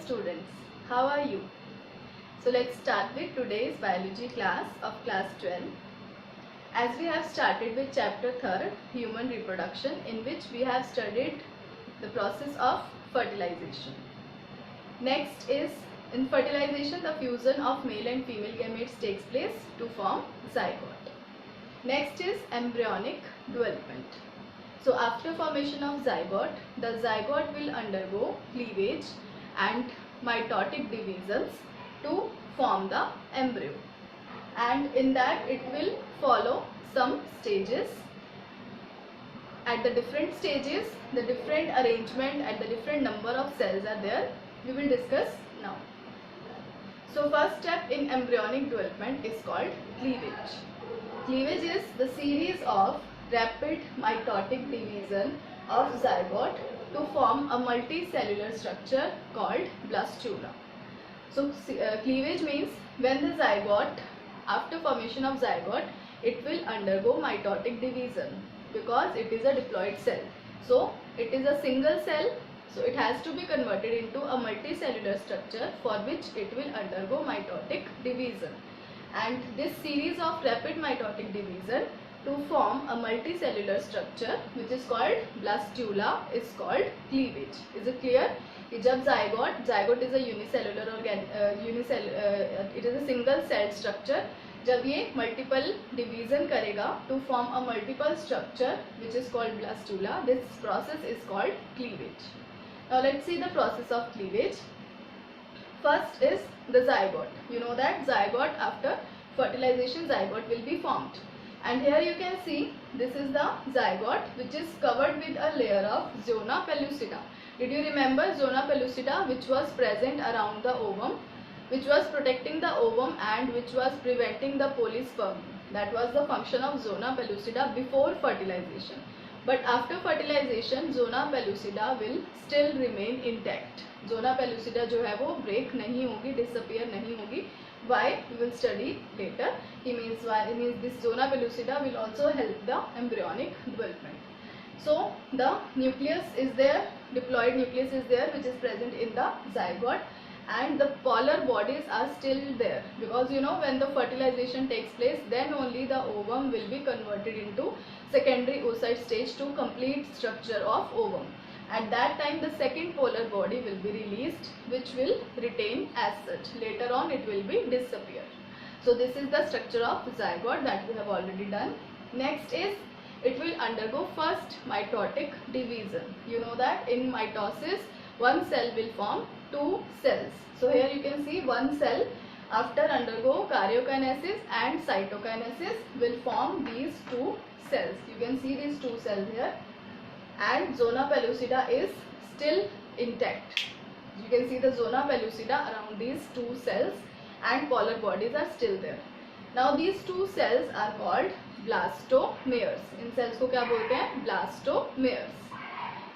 students, how are you? So let's start with today's biology class of class 12. As we have started with chapter 3, human reproduction, in which we have studied the process of fertilization. Next is, in fertilization, the fusion of male and female gametes takes place to form zygote. Next is embryonic development. So after formation of zygote, the zygote will undergo cleavage and mitotic divisions to form the embryo, and in that it will follow some stages. At the different stages, the different arrangement and the different number of cells are there. We will discuss now. So first step in embryonic development is called cleavage. Cleavage is the series of rapid mitotic division of zygote to form a multicellular structure called blastula. So cleavage means when the zygote, after formation of zygote, it will undergo mitotic division because it is a diploid cell. So it is a single cell, so it has to be converted into a multicellular structure for which it will undergo mitotic division. And this series of rapid mitotic division to form a multicellular structure which is called blastula is called cleavage. Is it clear? कि जब zygote is a unicellular it is a single cell structure. जब ये multiple division करेगा to form a multiple structure which is called blastula, this process is called cleavage. Now let's see the process of cleavage. First is the zygote. You know that zygote, after fertilization, zygote will be formed. And here you can see this is the zygote which is covered with a layer of zona pellucida. Did you remember zona pellucida, which was present around the ovum, which was protecting the ovum and which was preventing the polyspermy? That was the function of zona pellucida before fertilization. But after fertilization, zona pellucida will still remain intact. Zona pellucida जो है वो break नहीं होगी, disappear नहीं होगी. Why? We will study later. He means why? It means this zona pellucida will also help the embryonic development. So the nucleus is there, diploid nucleus is there, which is present in the zygote, and the polar bodies are still there, because you know when the fertilization takes place, then only the ovum will be converted into secondary oocyte stage to complete structure of ovum. At that time the second polar body will be released, which will retain as such. Later on it will be disappear. So this is the structure of zygote that we have already done. Next is, it will undergo first mitotic division. You know that in mitosis one cell will form two cells. So here you can see one cell after undergo karyokinesis and cytokinesis will form these two cells. You can see these two cells here, and zona pellucida is still intact. You can see the zona pellucida around these two cells and polar bodies are still there. Now these two cells are called blastomeres. In cells को क्या बोलते हैं? Blastomeres.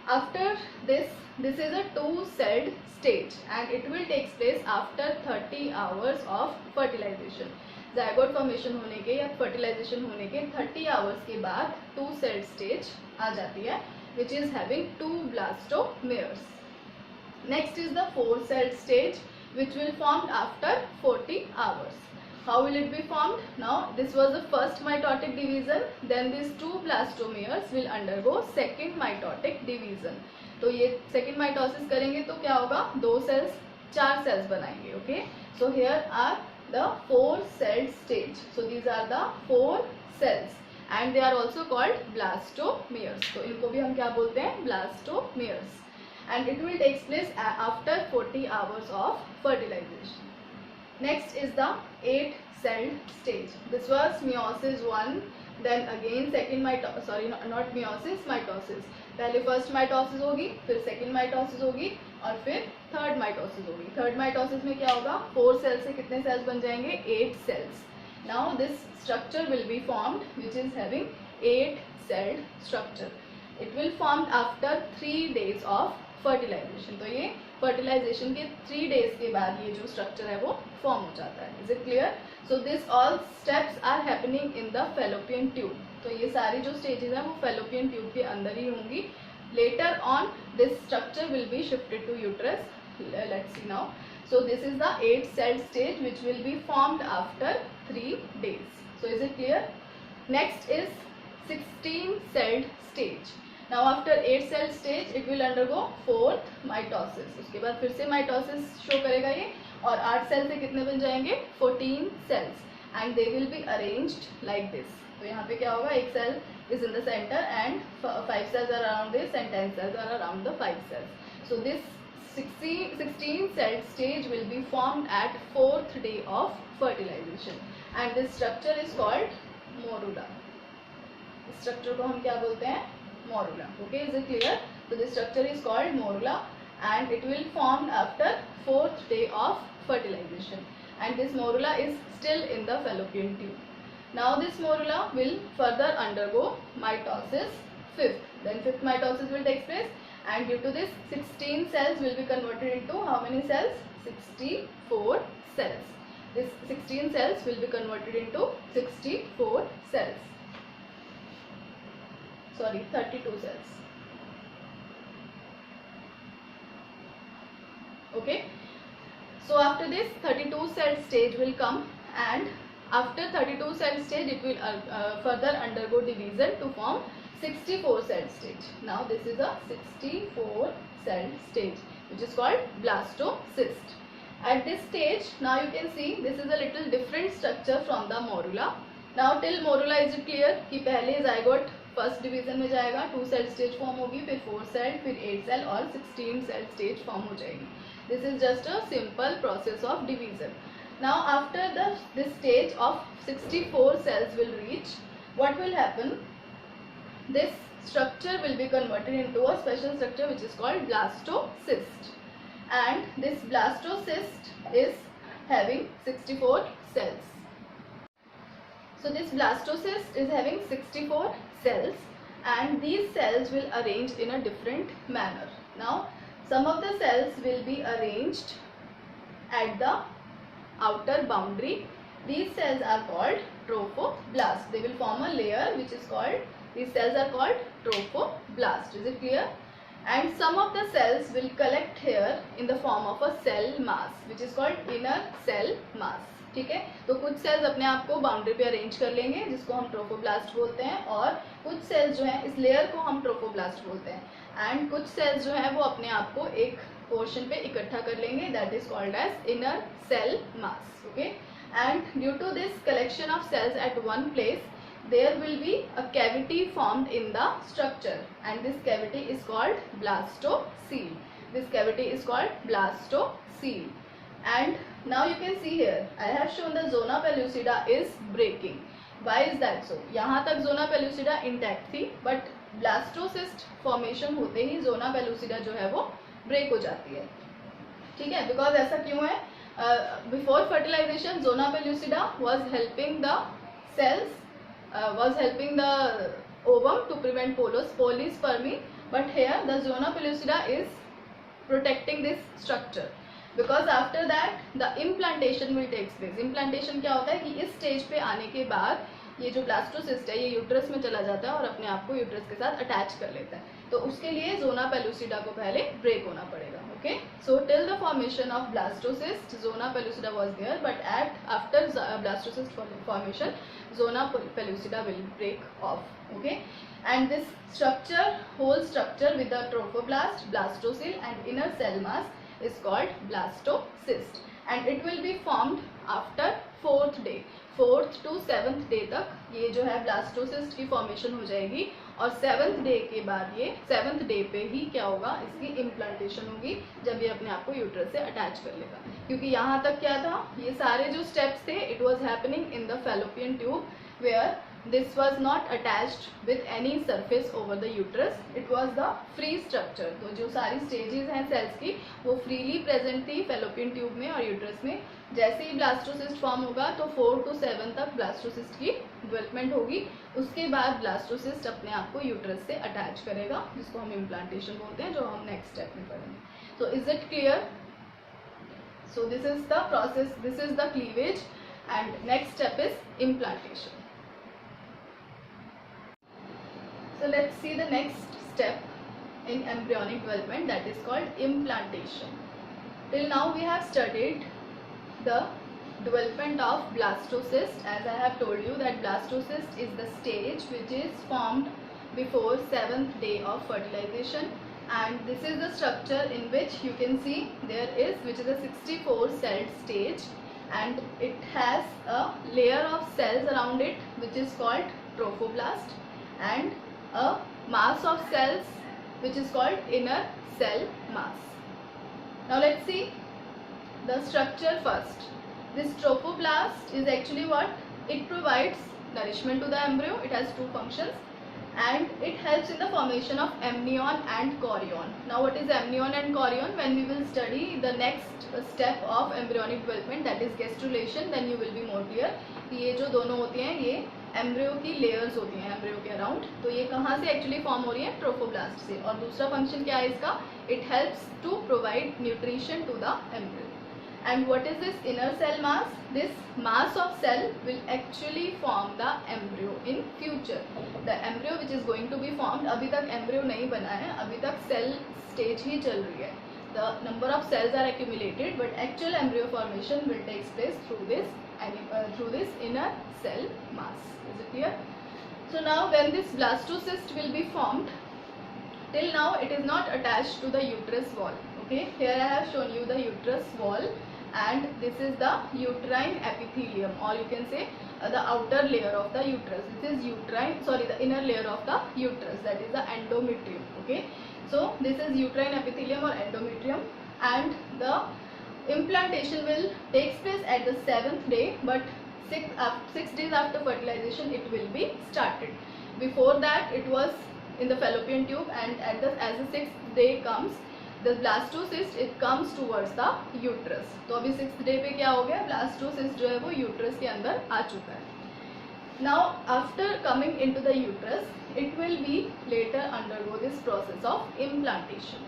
After this is a two-celled stage and it will take place after 30 hours of fertilization. zygote formation होने के या fertilization होने के 30 hours के बाद two-celled stage आ जाती है, which is having two blastomeres. Next is the four-celled stage, which will form after 40 hours. How will it be formed? Now this was the first mitotic division, then these two blastomeres will undergo second mitotic division. तो ये second mitosis करेंगे तो क्या होगा? दो cells चार cells बनाएंगे. Okay, so here are the four-celled stage. So these are the four cells and they are also called blastomeres. तो इनको भी हम क्या बोलते हैं? Blastomeres. And it will take place after 40 hours of fertilization. Next is the 8-celled stage. This was meiosis 1, then again second mitosis, sorry not meiosis, mitosis. पहले first mitosis होगी, फिर second mitosis होगी और फिर third mitosis होगी. Third mitosis में क्या होगा? 4 cells से कितने cells बन जाएंगे? 8 cells. Now this structure will be formed, which is having 8-celled structure. It will form after 3 days of fertilization. तो ये fertilization के 3 days के बाद ये जो structure है वो form हो जाता है. Is it clear? So this all steps are happening in the fallopian tube. तो ये सारी जो stages हैं वो fallopian tube के अंदर ही होंगी. Later on this structure will be shifted to uterus let's see now. So this is the 8-celled stage which will be formed after 3 days. So is it clear? Next is 16-celled stage. Now after 8-celled stage it will undergo 4th mitosis. उसके बाद फिर से mitosis show करेगा ये, और 8 cell से कितने बन जाएंगे? 14 cells, and they will be arranged like this. तो यहाँ पे क्या होगा? एक cell is in the center and 5 cells are around this and 10 cells are around the 5 cells. So this 16-celled stage will be formed at 4th day of fertilization, and this structure is called morula. Structure को हम क्या बोलते हैं? Morula. Okay, is it clear? So this structure is called morula, and it will form after 4th day of fertilization, and this morula is still in the fallopian tube. Now this morula will further undergo mitosis 5th. Then 5th mitosis will take place, and due to this 16 cells will be converted into how many cells? 64 cells. This 16 cells will be converted into 64 cells. Sorry, 32 cells. Okay. So after this 32 cell stage will come, and after 32 cell stage it will further undergo division to form 64 cell stage. Now this is a 64 cell stage which is called blastocyst. At this stage, now you can see this is a little different structure from the morula. Now till morula is it clear कि पहले zygote first division में जाएगा, 2 cell stage form होगी, फिर 4 cell, फिर 8 cell और 16 cell stage form हो जाएगी. This is just a simple process of division. Now after this stage of 64 cells will reach, what will happen? This structure will be converted into a special structure which is called blastocyst, and this blastocyst is having 64 cells. So this blastocyst is having 64 cells, and these cells will arrange in a different manner. Now some of the cells will be arranged at the outer boundary. These cells are called trophoblast. They will form a layer which is called, these cells are called trophoblast. Is it clear? And some of the cells will collect here in the form of a cell mass which is called inner cell mass. ठीक है, तो कुछ sales अपने आप को boundary पे arrange कर लेंगे जिसको हम ट्रोफोब्लास्ट बोलते हैं, और कुछ सेल्स जो हैं इस लेयर को हम ट्रोफोब्लास्ट बोलते हैं, एंड कुछ सेल्स जो हैं वो अपने आप को एक पोर्शन पे इकट्ठा कर लेंगे, that is called as inner cell mass. Okay, and due to this collection of cells at one place there will be a cavity formed in the structure, and this cavity is called blastocele. This cavity is called blastocele. And now you can see here I have shown the zona pellucida is breaking. Why is that so? यहाँ तक zona pellucida intact थी, but blastocyst formation होते ही zona pellucida जो है वो break हो जाती है. ठीक है, because ऐसा क्यों है? Before fertilization zona pellucida was helping the cells, was helping the ovum to prevent polyspermy, but here the zona pellucida is protecting this structure, because after that the implantation will take place. implantation क्या होता है कि इस stage पे आने के बाद ये जो ब्लास्टोसिस्ट है ये यूट्रस में चला जाता है और अपने आप को यूट्रस के साथ अटैच कर लेता है, तो उसके लिए जोना पेलुसिडा को पहले ब्रेक होना पड़ेगा. Okay, so till the formation of blastocyst zona pellucida was there, but after blastocyst formation zona pellucida will break off. Okay, and this structure, whole structure with the trophoblast, blastocele and inner cell mass is called blastocyst, and it will be formed after 4th day. 4th to 7th day तक ये जो है blastocyst की formation हो जाएगी, और 7th day के बाद ये 7th डे पे ही क्या होगा, इसकी इम्प्लांटेशन होगी जब ये अपने आप को यूट्रस से अटैच कर लेगा. क्योंकि यहाँ तक क्या था, ये सारे जो स्टेप्स थे it was happening in the fallopian tube where this was not attached with any surface over the uterus, it was the free structure. तो जो सारी stages हैं cells की वो freely present थी fallopian tube में और uterus में. जैसे ही blastocyst form होगा तो 4 to 7 तक blastocyst की development होगी, उसके बाद blastocyst अपने आप को uterus से attach करेगा जिसको हम implantation बोलते हैं, जो हम next step में पढ़ेंगे. So is it clear? So this is the process, this is the cleavage, and next step is implantation. So let's see the next step in embryonic development, that is called implantation. Till now we have studied the development of blastocyst. As I have told you that blastocyst is the stage which is formed before 7th day of fertilization, and this is the structure in which you can see there is, which is a 64 celled stage, and it has a layer of cells around it which is called trophoblast, and a mass of cells which is called inner cell mass. Now let's see the structure first. This trophoblast is actually what? It provides nourishment to the embryo. It has two functions, and it helps in the formation of amnion and chorion. Now what is amnion and chorion? When we will study the next step of embryonic development, that is gastrulation, then you will be more clear कि ये जो दोनों होती हैं ये embryo की layers होती हैं एम्ब्रियो के अराउंड. तो ये कहाँ से एक्चुअली फॉर्म हो रही है? ट्रोफोब्लास्ट से. और दूसरा फंक्शन क्या है इसका? It helps to provide nutrition to the embryo. And what is this inner cell mass? This mass of cell will actually form the embryo in future. The embryo which is going to be formed, अभी तक embryo नहीं बना है, अभी तक cell stage ही चल रही है. The number of cells are accumulated, but actual embryo formation will take place through this inner cell mass. Is it clear? So now when this blastocyst will be formed, till now it is not attached to the uterus wall. Okay, here I have shown you the uterus wall, and this is the uterine epithelium, or you can say the outer layer of the uterus. This is the inner layer of the uterus, that is the endometrium. Okay, so this is uterine epithelium or endometrium, and the implantation will take place at the 7th day, but 6 days after fertilization it will be started. Before that it was in the fallopian tube, and as the 6th day comes, the blastocyst it comes towards the uterus. तो अभी 6th day पे क्या हो गया? blastocyst जो है वो uterus के अंदर आ चुका है. Now after coming into the uterus, it will be later undergo this process of implantation.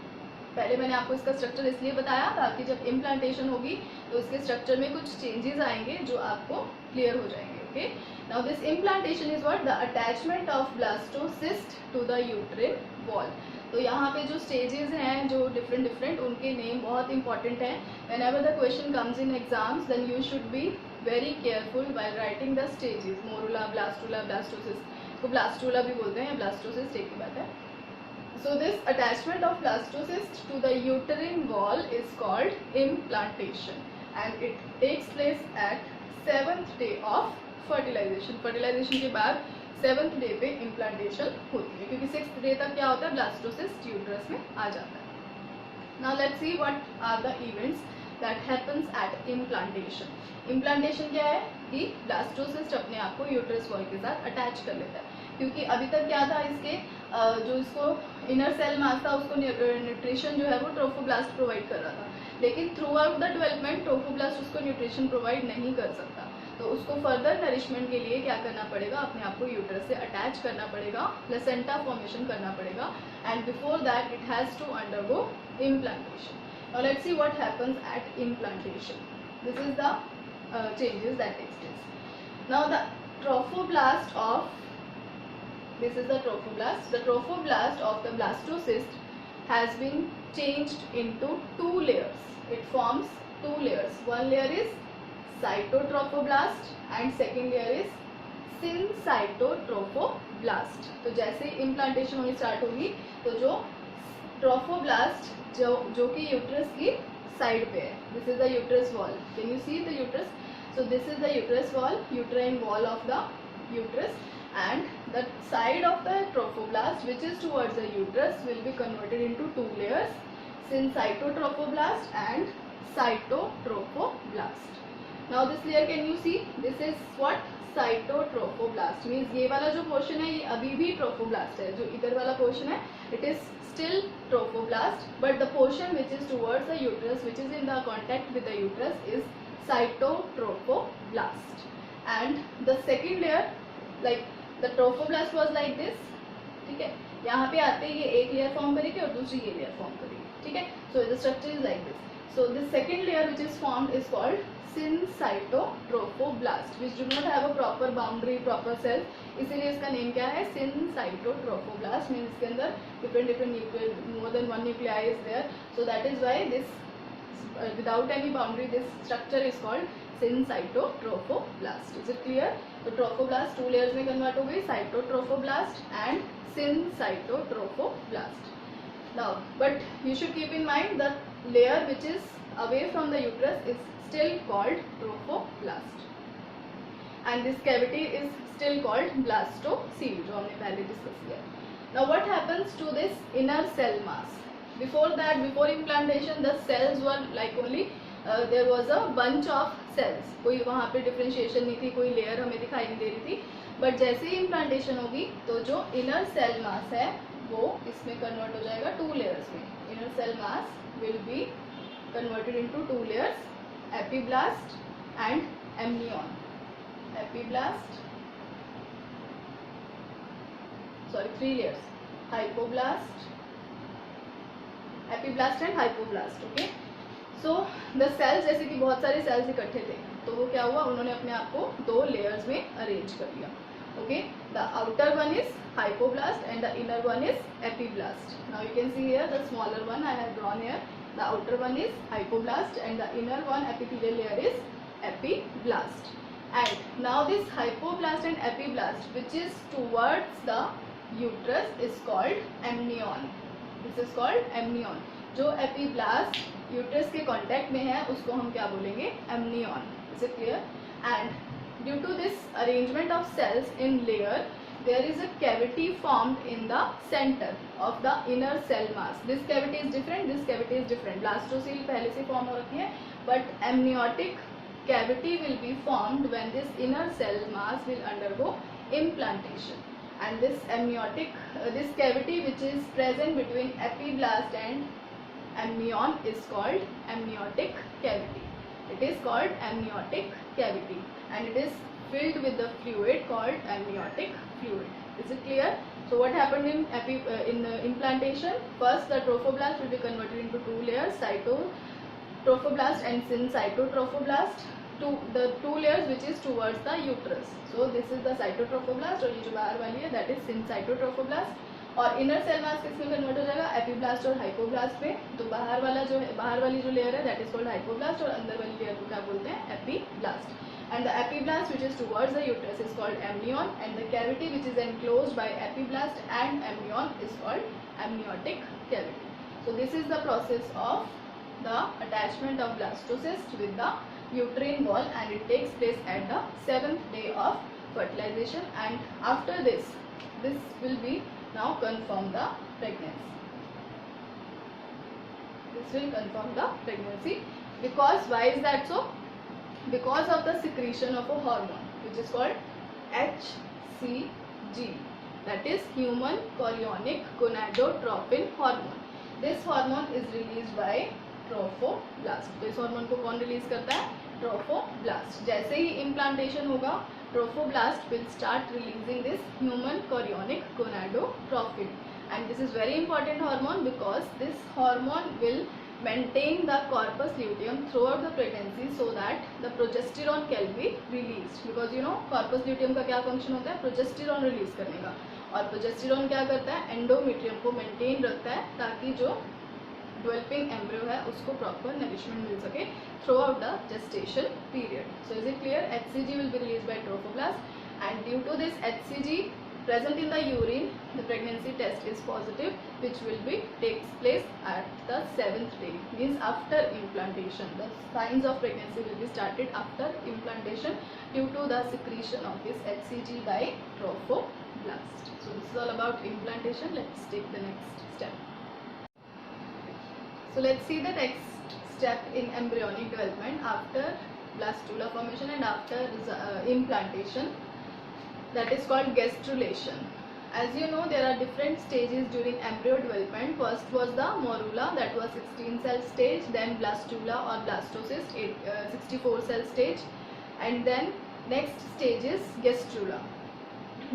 पहले मैंने आपको इसका स्ट्रक्चर इसलिए बताया था कि जब इम्प्लांटेशन होगी तो इसके स्ट्रक्चर में कुछ चेंजेस आएंगे जो आपको क्लियर हो जाएंगे. Okay, now this implantation is what? The attachment of blastocyst to the uterine wall. तो यहाँ पे जो स्टेजेस हैं जो डिफरेंट उनके नेम बहुत इंपॉर्टेंट हैं. Whenever the question comes in exams, then you should be very careful while writing the stages. Morula, blastula, blastocyst को ब्लास्टुला भी बोलते हैं, ब्लास्टोसिस्ट एक ही बात है. So this attachment of blastocyst to the uterine wall is called implantation, and it takes place at 7th day of fertilization. Fertilization के बाद 7th day पे implantation होती है, क्योंकि 6th day तक क्या होता है? blastocyst uterus में आ जाता है. Now let's see what are the events that happens at implantation. Implantation क्या है कि blastocyst अपने आप को uterus wall के साथ attach कर लेता है, क्योंकि अभी तक क्या था इसके जो इसको इनर सेल मास था उसको न्यूट्रिशन जो है वो ट्रोफोब्लास्ट प्रोवाइड कर रहा था, लेकिन through out the development trophoblast उसको न्यूट्रिशन प्रोवाइड नहीं कर सकता. तो उसको फर्दर नरिशमेंट के लिए क्या करना पड़ेगा? अपने आप को यूट्रस से अटैच करना पड़ेगा, प्लेसेंटा फॉर्मेशन करना पड़ेगा, and before that it has to undergo implantation. Now let's see what happens at implantation. This is the changes that takes place. Now the trophoblast of this is the trophoblast. The trophoblast of the blastocyst has been changed into two layers. It forms two layers. One layer is cytotrophoblast and second layer is syncytotrophoblast. तो जैसे implantation होनी start होगी तो जो trophoblast जो कि uterus की side पे है, this is the uterus wall. Can you see the uterus? So this is the uterus wall, uterine wall of the uterus, and the side of the trophoblast which is towards the uterus will be converted into two layers, syncytotrophoblast and cytotrophoblast. Now this layer, can you see? This is what? Cytotrophoblast means ये वाला जो portion है ये अभी भी trophoblast है. जो इधर वाला पोर्शन है it is still trophoblast, but the portion which is towards the uterus, which is in the contact with the uterus, is cytotrophoblast. And the second layer, like the trophoblast was like this, ठीक है. यहाँ पे आते ही ये एक layer form करेगी और दूसरी ये लेयर फॉर्म करेगी, ठीक है. So the structure is like this. So the second layer which is formed is called syncytotrophoblast, which do not have a proper boundary, proper cell. इसीलिए इसका नेम क्या है? syncytotrophoblast. मीन्स इसके अंदर different nuclei, more than one nuclei is there. So that is why this without any boundary, this structure is called syncytotrophoblast. Is it clear? तो trophoblast 2 layers में convert हो गई, cytotrophoblast and syncytotrophoblast. Now, but you should keep in mind the layer which is away from the uterus is still called trophoblast, and this cavity is still called blastocele, जो हमने पहले discuss किया. Now, what happens to this inner cell mass? Before that, before implantation, the cells were like only there was a bunch of cells. कोई वहाँ पे differentiation नहीं थी, कोई लेयर हमें दिखाई नहीं दे रही थी. बट जैसे ही इम्प्लांटेशन होगी तो जो इनर सेल मास है वो इसमें कन्वर्ट हो जाएगा 2 लेयर्स में. Inner cell mass will be converted into 2 layers, epiblast and amnion. Epiblast, sorry 3 layers, hypoblast, epiblast and hypoblast. Okay, so the cells, जैसे कि बहुत सारे सेल्स इकट्ठे थे तो वो क्या हुआ, उन्होंने अपने आप को 2 लेयर्स में अरेंज कर लिया. Okay, the outer one is hypoblast and the inner one is epiblast. Now you can see here the smaller one I have drawn here. The outer one is hypoblast and the inner one epithelial layer is epiblast. And now this hypoblast and epiblast which is towards the uterus is called amnion. This is called amnion. जो epiblast uterus के contact में है उसको हम क्या बोलेंगे, amnion. Is it clear? And due to this arrangement of cells in layer, there is a cavity formed in the center of the inner cell mass. This cavity is different, this cavity is different. Blastocele पहले से form हो रखी है, but amniotic cavity will be formed when this inner cell mass will undergo implantation. And this amniotic, this cavity which is present between epiblast and amnion is called amniotic cavity. It is called amniotic cavity and it is filled with the fluid called amniotic fluid. Is it clear? So what happened in implantation? First the trophoblast will be converted into 2 layers, cytotrophoblast and syncytotrophoblast. The 2 layers which is towards the uterus. So this is the cytotrophoblast और ये जो बाहर वाली है that is syncytotrophoblast. और inner cell मास किसमें convert हो जाएगा, एपीब्लास्ट और हाइपोब्लास्ट में. तो बाहर वाला जो है, बाहर वाली जो लेयर है दैट इज कॉल्ड हाइपोब्लास्ट और अंदर वाली लेयर को क्या बोलते हैं, epiblast. And the epiblast which is towards the uterus is called amnion and the cavity which is enclosed by epiblast and amnion is called amniotic cavity. So this is the process of the attachment of blastocyst with the uterine wall and it takes place at the 7th day of fertilization, and after this will be now confirm the pregnancy. This will confirm the pregnancy because why is that so? Because of the secretion of a hormone which is called HCG, that is human chorionic gonadotropin hormone. This hormone is released by trophoblast. तो इस hormone को कौन release करता है, trophoblast. जैसे ही implantation होगा trophoblast will start releasing this human chorionic gonadotropin and this is very important hormone because this hormone will maintain the corpus luteum throughout the pregnancy so that the progesterone can be released, because you know corpus luteum का क्या function होता है, progesterone release करने का. और progesterone क्या करता है, एंडोमेट्रियम को मेंटेन रखता है ताकि जो डेवलपिंग एम्ब्रियो है उसको प्रॉपर नरिशमेंट मिल सके through out the gestation period. So is it clear? HCG will be released by trophoblast and due to this HCG present in the urine, the pregnancy test is positive, which will be takes place at the 7th day, means after implantation. The signs of pregnancy will be started after implantation due to the secretion of this HCG by trophoblast. So this is all about implantation. Let's take the next step. So let's see the next step in embryonic development after blastula formation and after implantation. That is called gastrulation. As you know, there are different stages during embryo development. First was the morula, that was 16 cell stage, then blastula or blastocyst, 64 cell stage, and then next stage is gastrula.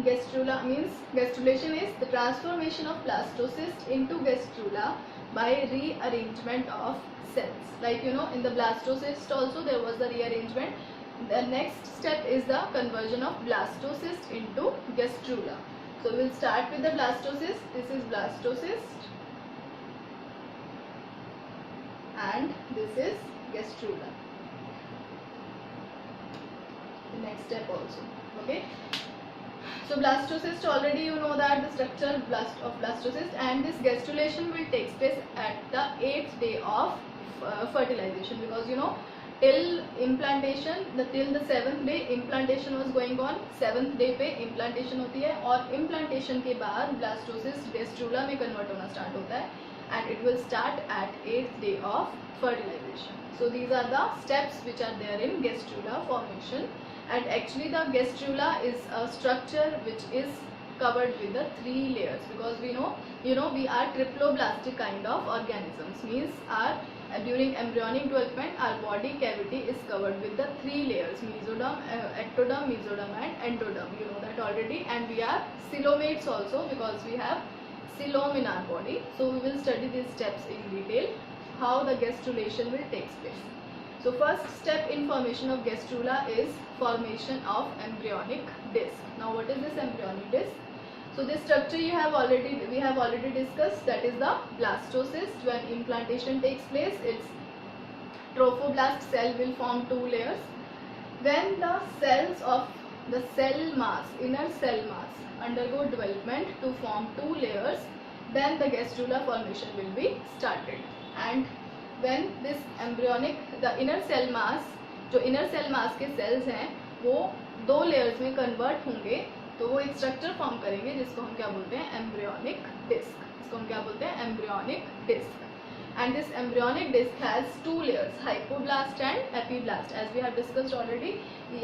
Gastrula means, gastrulation is the transformation of blastocyst into gastrula by rearrangement of cells. Like you know, in the blastocyst also there was the rearrangement. The next step is the conversion of blastocyst into gastrula. So we'll start with the blastocyst. This is blastocyst and this is gastrula. The next step also. Okay. So blastocyst, already you know that the structure of blastocyst, and this gastrulation will take place at the 8th day of fertilization, because you know till implantation, till the 7th day implantation was going on. 7th day पे implantation होती है और implantation के बाद blastocyst gastrula में convert होना start होता है, and it will start at 8th day of fertilization. So these are the steps which are there in gastrula formation. And actually the gastrula is a structure which is covered with the 3 layers, because we know, we are triploblastic kind of organisms, means our during embryonic development our body cavity is covered with the 3 layers: mesoderm, ectoderm, mesoderm and endoderm. You know that already. And we are coelomates also, because we have coelom in our body. So we will study these steps in detail, how the gastrulation will take place. So first step in formation of gastrula is formation of embryonic disc. Now what is this embryonic disc? So this structure we have already discussed, that is the blastocyst. When implantation takes place, its trophoblast cell will form 2 layers. When the cells of the cell mass, inner cell mass, undergo development to form 2 layers, then the gastrula formation will be started. And when this embryonic, the inner cell mass, जो inner cell mass के cells हैं वो 2 layers में convert होंगे, तो वो एक structure form करेंगे जिसको हम क्या बोलते हैं, embryonic disc. इसको हम क्या बोलते हैं, embryonic disc. And this embryonic disc has 2 layers, hypoblast and epiblast, as we have discussed already.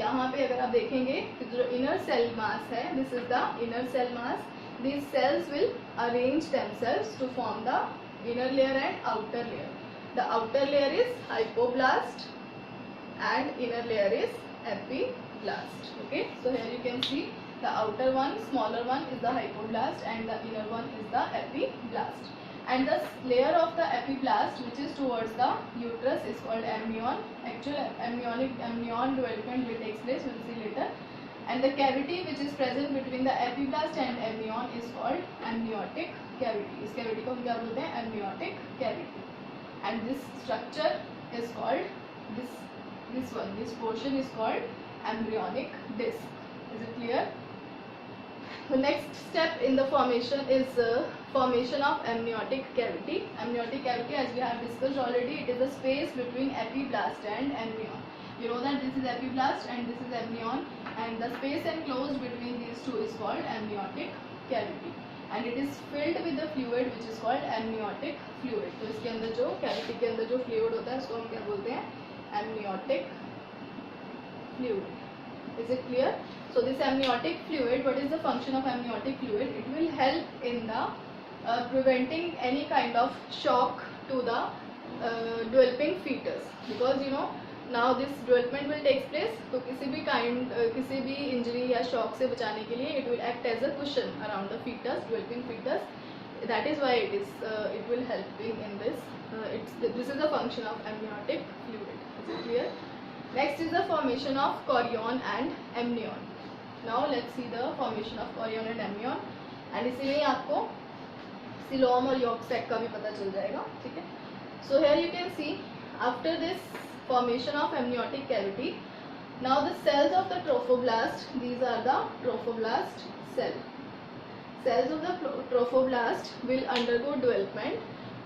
यहाँ पे अगर आप देखेंगे तो जो inner cell mass है, this is the inner cell mass. These cells will arrange themselves to form the inner layer and outer layer. The outer layer is hypoblast and inner layer is epiblast. Okay, so here you can see the outer one, smaller one is the hypoblast and the inner one is the epiblast. And the layer of the epiblast which is towards the uterus is called amnion. Actual amnion development will take place, we will see later. And the cavity which is present between the epiblast and amnion is called amniotic cavity. इस cavity को हम क्या बोलते हैं, amniotic cavity. And this structure is called, this portion is called embryonic disc. Is it clear? The next step in the formation is formation of amniotic cavity. Amniotic cavity, as we have discussed already, it is the space between epiblast and amnion. You know that this is epiblast and this is amnion, and the space enclosed between these two is called amniotic cavity. And it is filled with the fluid which is called amniotic fluid. तो इसके अंदर जो cavity के अंदर जो fluid होता है उसको हम क्या बोलते हैं, amniotic fluid. Is it clear? So this amniotic fluid, what is the function of amniotic fluid? It will help in the preventing any kind of shock to the developing fetus, because you know now this development will take place. तो किसी भी injury या shock से बचाने के लिए it will act as a cushion around the fetus, developing fetus. That is why it will help in this. This is the function of amniotic fluid. Is it clear? Next is the formation of chorion and amnion. Now let's see the formation of chorion and amnion. And इसी में आपको coelom और yolk sac का भी पता चल जाएगा, ठीक है? So here you can see after this formation of amniotic cavity, now the cells of the trophoblast, these are the trophoblast cell. Cells of the trophoblast will undergo development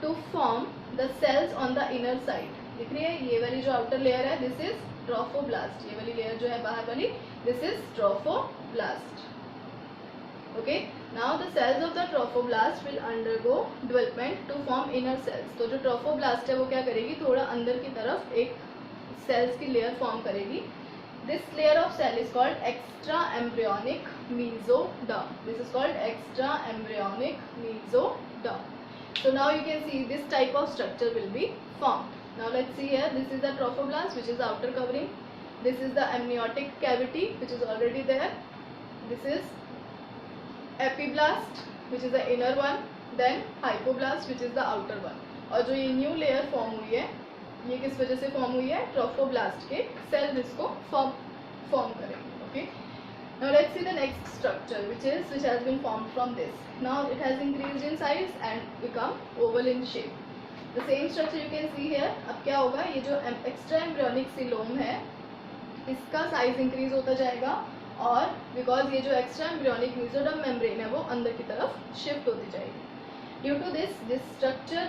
to form the cells on the inner side. दिख रही है ये वाली जो outer layer है, this is trophoblast. ये वाली layer जो है बाहर वाली, this is trophoblast. Okay. Now the cells of the trophoblast will undergo development to form inner cells. तो जो trophoblast है वो क्या करेगी, थोड़ा अंदर की तरफ एक cells की layer form करेगी. This layer of cell is called extra embryonic mesoderm. This is called extra embryonic mesoderm. So now you can see this type of structure will be formed. Now let's see here. This is the trophoblast, which is the outer covering. This is the amniotic cavity, which is already there. This is epiblast, which is the inner one. Then hypoblast, which is the outer one. और जो ये new layer form हुई है, ये किस वजह से form हुई है, ट्रोफोब्लास्ट के सेल जिसको फॉर्म करेंगे. Okay. Now let's see the next structure which has been formed from this. Now it has increased in size and become oval in shape. The same structure you can see here. अब क्या होगा, ये जो extra embryonic coelom है इसका size increase होता जाएगा और बिकॉज ये जो एक्स्ट्रा एम्ब्रियोनिक मेसोडर्म मेम्ब्रेन है वो अंदर की तरफ शिफ्ट होती जाएगी. Due to this structure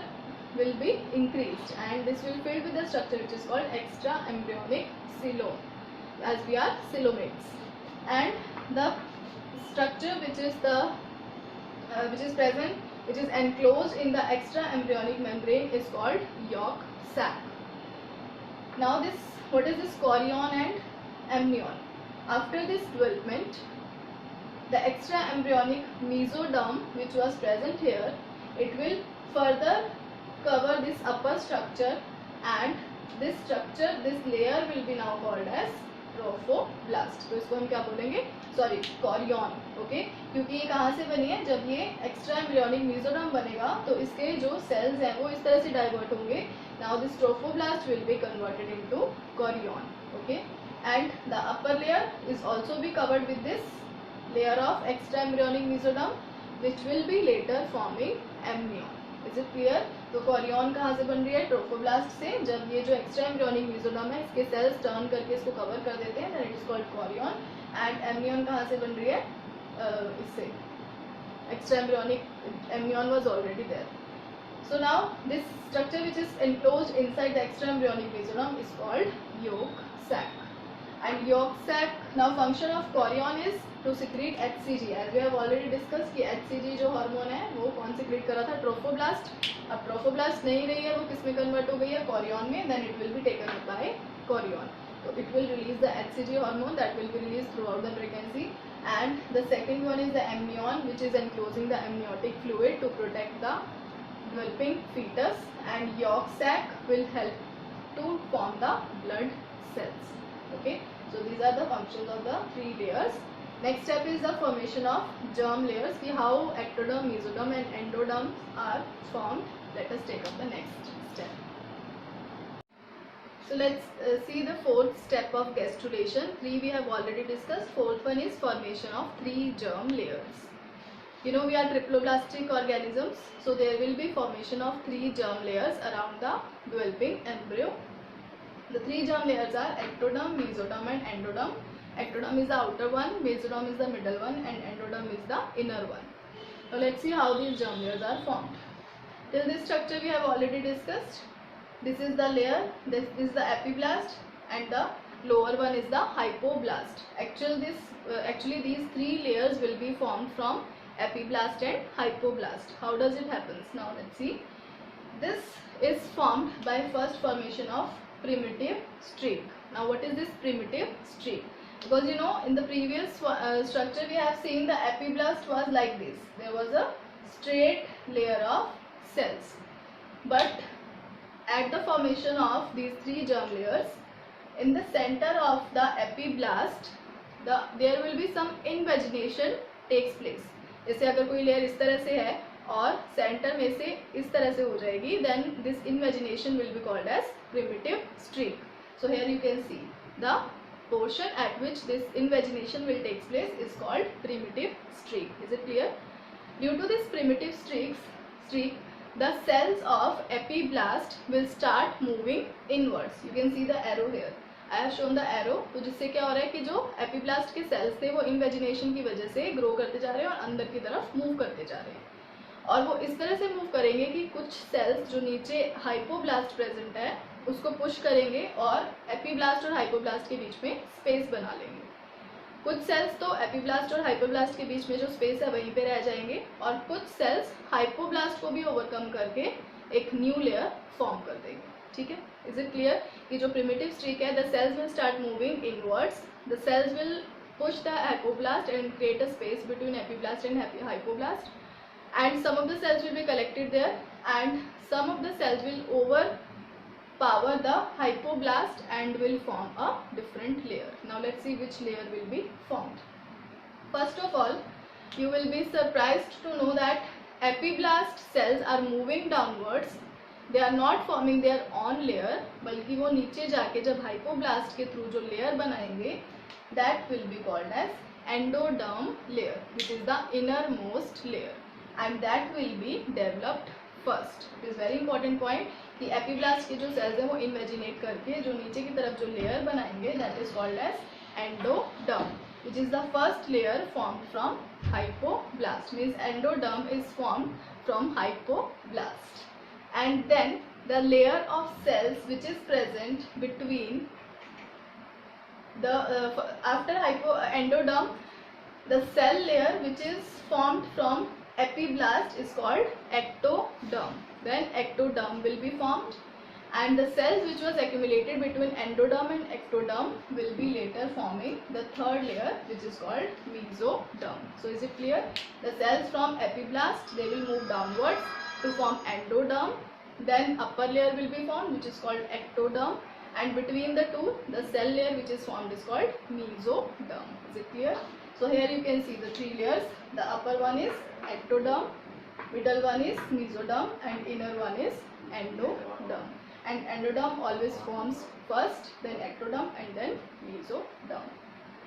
will be increased and this will filled with the structure which is called extra embryonic coelom as we are coelomates, and the structure which is present, which is enclosed in the extra embryonic membrane is called yolk sac. Now what is this chorion and amnion? After this development, the extra embryonic mesoderm which was present here, it will further cover this upper structure and this layer will be now called as trophoblast. तो इसको हम क्या बोलेंगे, sorry chorion. Okay, क्योंकि ये कहाँ से बनी है, जब ये एक्स्ट्रा एम्ब्रियोनिक मेसोडर्म बनेगा तो इसके जो सेल्स हैं वो इस तरह से डाइवर्ट होंगे. Now this trophoblast will be converted into chorion. Okay, and the upper layer is also be covered with this layer of extra embryonic mesoderm which will be later forming amnion. Is it clear? तो chorion कहाँ से बन रही है, trophoblast से. जब ये जो एक्स्ट्रा एम्ब्रियोनिक मेसोडर्म है इसके सेल्स टर्न करके इसको कवर कर देते हैं, then it is called chorion. And amnion कहाँ से बन रही है, इससे extra embryonic amnion was already there. So now this structure which is enclosed inside the extra embryonic mesoderm is called yolk sac. And yolk sac, now function of chorion is to secrete HCG. as we have already discussed कि HCG जो hormone है वो कौन secrete कर रहा था, trophoblast. अब trophoblast नहीं रही है, वो किस में कन्वर्ट हो गई है, कॉरियन में. then it will be taken up by chorion. So it will release the HCG hormone that will be released throughout the pregnancy. And the second one is the amnion which is enclosing the amniotic fluid to protect the developing fetus, and yolk sac will help to form the blood cells. Okay, so these are the functions of the three layers. Next step is the formation of germ layers. See how ectoderm, mesoderm and endoderm are formed. Let us take up the next step. So let's see the fourth step of gastrulation. 3 we have already discussed. Fourth one is formation of 3 germ layers. You know we are triploblastic organisms, so there will be formation of 3 germ layers around the developing embryo. The 3 germ layers are ectoderm, mesoderm and endoderm. Ectoderm is the outer one, mesoderm is the middle one and endoderm is the inner one. Now let's see how these germ layers are formed. Till this structure we have already discussed. This is the layer, this is the epiblast and the lower one is the hypoblast. Actually these 3 layers will be formed from epiblast and hypoblast. How does it happen? Now let's see. This is formed by first formation of primitive streak. Now what is this primitive streak? Because you know in the previous structure we have seen the epiblast was like this. There was a straight layer of cells, but at the formation of these 3 germ layers, in the center of the epiblast there will be some invagination takes place. जैसे अगर कोई layer इस तरह से है और centre में से इस तरह से हो जाएगी, then this invagination will be called as primitive streak. So here you can see the portion at which this invagination will take place is called primitive streak. Is it clear? Due to this primitive streak, the cells of epiblast will start moving inwards. You can see the arrow here. I have shown the arrow. तो जिससे क्या हो रहा है कि जो epiblast के sales थे वो इन्वेजिनेशन की वजह से ग्रो करते जा रहे हैं और अंदर की तरफ मूव करते जा रहे हैं. और वो इस तरह से मूव करेंगे कि कुछ सेल्स जो नीचे हाइपोब्लास्ट प्रेजेंट है उसको पुश करेंगे और एपिब्लास्ट और हाइपोब्लास्ट के बीच में स्पेस बना लेंगे. कुछ सेल्स तो एपिब्लास्ट और हाइपोब्लास्ट के बीच में जो स्पेस है वहीं पे रह जाएंगे और कुछ सेल्स हाइपोब्लास्ट को भी ओवरकम करके एक न्यू लेयर फॉर्म कर देंगे. ठीक है, इज इट क्लियर? कि जो प्रिमिटिव स्ट्रीक है, the cells will start moving inwards, the cells will push the hypoblast and create a space between epiblast and hypoblast, and some of the cells will be collected there and some of the cells will overpower the hypoblast and will form a different layer. Now let's see which layer will be formed. First of all, you will be surprised to know that epiblast cells are moving downwards. They are not forming their own layer, बल्कि वो नीचे जाके जब hypoblast के through जो layer बनाएंगे, that will be called as endoderm layer, which is the innermost layer. And that will be developed first. It is very important point कि epiblast के जो सेल्स हैं वो इन्वेजिनेट करके जो नीचे की तरफ जो लेयर बनाएंगे that is called as endoderm, which is the first layer formed from hypoblast. Means endoderm is formed from hypoblast, and then the layer of cells which is present between the after endoderm, the cell layer which is formed from epiblast is called ectoderm. Then ectoderm will be formed, and the cells which was accumulated between endoderm and ectoderm will be later forming the third layer which is called mesoderm. So is it clear? The cells from epiblast, they will move downwards to form endoderm, then upper layer will be formed which is called ectoderm, and between the two the cell layer which is formed is called mesoderm. Is it clear? So here you can see the three layers. The upper one is ectoderm, middle one is mesoderm, and inner one is endoderm. And endoderm always forms first, then ectoderm, and then mesoderm.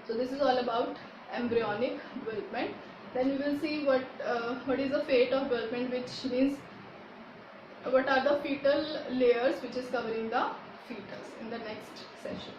So this is all about embryonic development. Then we will see what is the fate of development, which means what are the fetal layers which is covering the fetus in the next session.